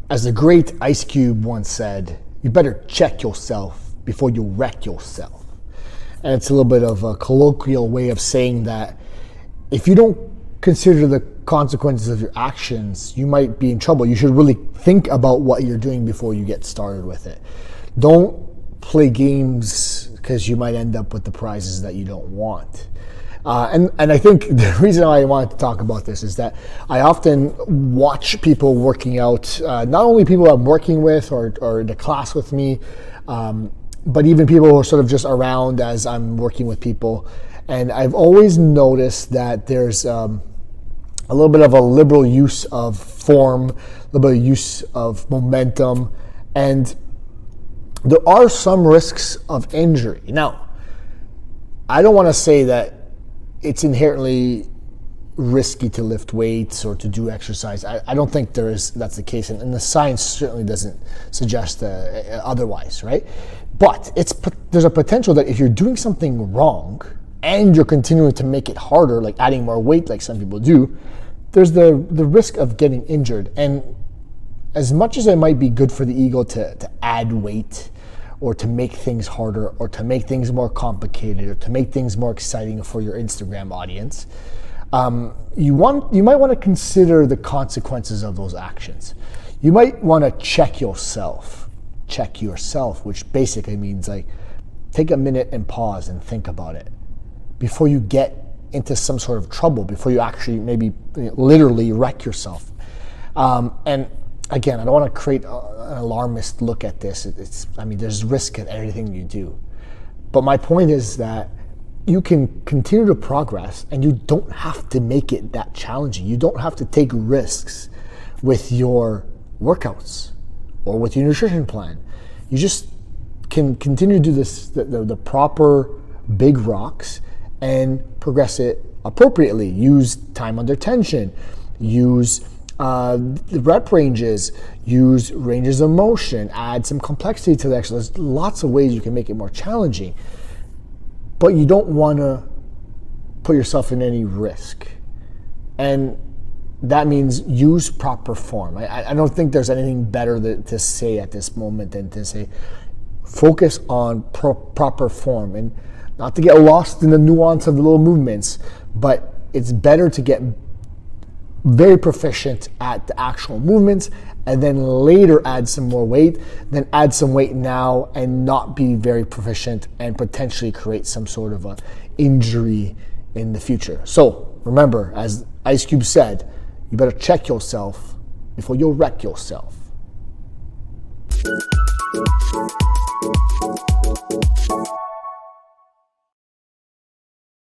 As the great Ice Cube once said, you better check yourself before you wreck yourself. And it's a little bit of a colloquial way of saying that if you don't consider the consequences of your actions, you might be in trouble. You should really think about what you're doing before you get started with it. Don't play games because you might end up with the prizes that you don't want. And I think the reason I wanted to talk about this is that I often watch people working out, not only people I'm working with or in the class with me, but even people who are sort of just around as I'm working with people. And I've always noticed that there's a little bit of a liberal use of form, a little bit of use of momentum, and there are some risks of injury. Now, I don't want to say that it's inherently risky to lift weights or to do exercise. I don't think that's the case, and the science certainly doesn't suggest otherwise, right? But there's a potential that if you're doing something wrong and you're continuing to make it harder, like adding more weight like some people do, there's the risk of getting injured. And as much as it might be good for the ego to add weight, or to make things harder, or to make things more complicated, or to make things more exciting for your Instagram audience, you might want to consider the consequences of those actions. You might want to check yourself, which basically means like take a minute and pause and think about it before you get into some sort of trouble, before you actually maybe literally wreck yourself. And again, I don't want to create an alarmist look at this. There's risk in everything you do. But my point is that you can continue to progress and you don't have to make it that challenging. You don't have to take risks with your workouts or with your nutrition plan. You just can continue to do the proper big rocks and progress it appropriately. Use time under tension. Use the rep ranges, use ranges of motion, add some complexity to the exercise. There's lots of ways you can make it more challenging, but you don't want to put yourself in any risk. And that means use proper form. I don't think there's anything better to say at this moment than to say focus on proper form, and not to get lost in the nuance of the little movements, but it's better to get very proficient at the actual movements and then later add some more weight, then add some weight now and not be very proficient and potentially create some sort of a injury in the future. So remember, as Ice Cube said, you better check yourself before you'll wreck yourself.